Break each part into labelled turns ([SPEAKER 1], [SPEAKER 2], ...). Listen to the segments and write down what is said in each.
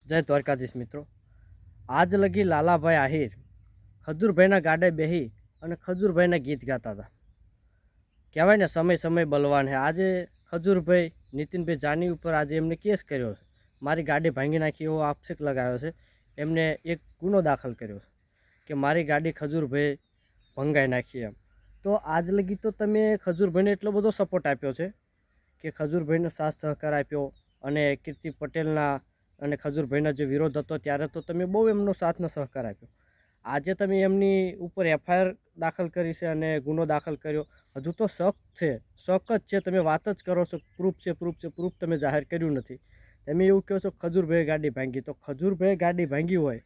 [SPEAKER 1] જય દ્વારકાધીશ મિત્રો। આજ લગી લાલાભાઈ આહિર ખજૂરભાઈના ગાડે બેહી અને ખજૂરભાઈના ગીત ગાતા હતા। કહેવાય ને સમય સમય બલવાન હે। આજે ખજૂરભાઈ નીતિનભાઈ જાની ઉપર આજે એમને કેસ કર્યો છે, મારી ગાડી ભાંગી નાખી એવો આક્ષેપ લગાવ્યો છે। એમને એક ગુનો દાખલ કર્યો છે કે મારી ગાડી ખજૂરભાઈ ભંગાઈ નાખી એમ। તો આજ લગી તો તમે ખજૂરભાઈને એટલો બધો સપોર્ટ આપ્યો છે કે ખજૂરભાઈનો સાથ સહકાર આપ્યો અને કીર્તિ પટેલના અને ખજૂરભાઈનો જે વિરોધ હતો ત્યારે તો તમે બહુ એમનો સાથનો સહકાર આપ્યો। આજે તમે એમની ઉપર એફઆઈઆર દાખલ કરી છે અને ગુનો દાખલ કર્યો। હજુ તો શક છે, શક જ છે, તમે વાત જ કરો છો પ્રૂફ છે, પ્રૂફ તમે જાહેર કર્યું નથી। તમે એવું કહો છો ખજૂરભાઈએ ગાડી ભાંગી, તો ખજૂરભાઈએ ગાડી ભાંગી હોય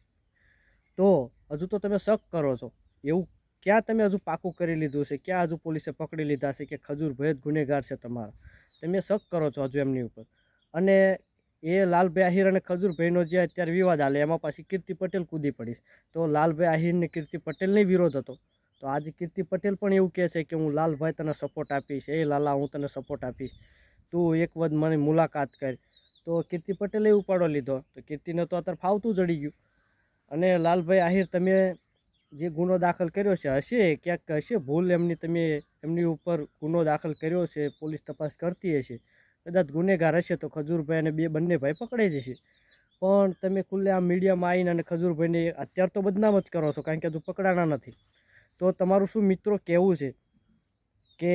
[SPEAKER 1] તો હજુ તો તમે શક કરો છો। એવું ક્યાં તમે હજુ પાકું કરી લીધું છે? ક્યાં હજુ પોલીસે પકડી લીધા છે કે ખજૂરભાઈ જ ગુનેગાર છે તમારા? તમે શક કરો છો હજુ એમની ઉપર। અને એ લાલભાઈ આહિર અને ખજૂરભાઈનો જે અત્યારે વિવાદ હાલે એમાં પાછી કીર્તિ પટેલ કૂદી પડી। તો લાલભાઈ આહિરને કીર્તિ પટેલને વિરોધ હતો, તો આજે કીર્તિ પટેલ પણ એવું કહે છે કે હું લાલભાઈ તને સપોર્ટ આપીશ, એ લાલા હું તને સપોર્ટ આપીશ, તું એક વખત મને મુલાકાત કર। તો કીર્તિ પટેલે ઉપાડો લીધો, તો કીર્તિને તો અત્યારે ફાવતું જડી ગયું। અને લાલભાઈ આહિર તમે જે ગુનો દાખલ કર્યો છે, હશે ક્યાંક હશે ભૂલ એમની, તમે એમની ઉપર ગુનો દાખલ કર્યો છે, પોલીસ તપાસ કરતી હશે, કદાચ ગુનેગાર હશે તો ખજૂરભાઈ અને બંને ભાઈ પકડાઈ જશે। પણ તમે ખુલ્લે આ મીડિયામાં આવીને અને ખજૂરભાઈને અત્યારે તો બદનામ જ કરો છો કારણ કે હજુ પકડાના નથી। તો તમારું શું મિત્રો કહેવું છે કે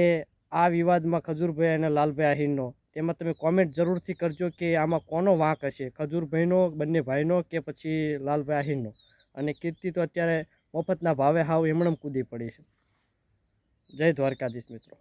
[SPEAKER 1] આ વિવાદમાં ખજૂરભાઈ અને લાલભાઈ આહિરનો, તેમાં તમે કોમેન્ટ જરૂરથી કરજો કે આમાં કોનો વાંક હશે, ખજૂરભાઈનો, બંને ભાઈનો કે પછી લાલભાઈ આહિરનો? અને કીર્તિ તો અત્યારે મફતના ભાવે હાવ એમણમ કૂદી પડી છે। જય દ્વારકાધીશ મિત્રો।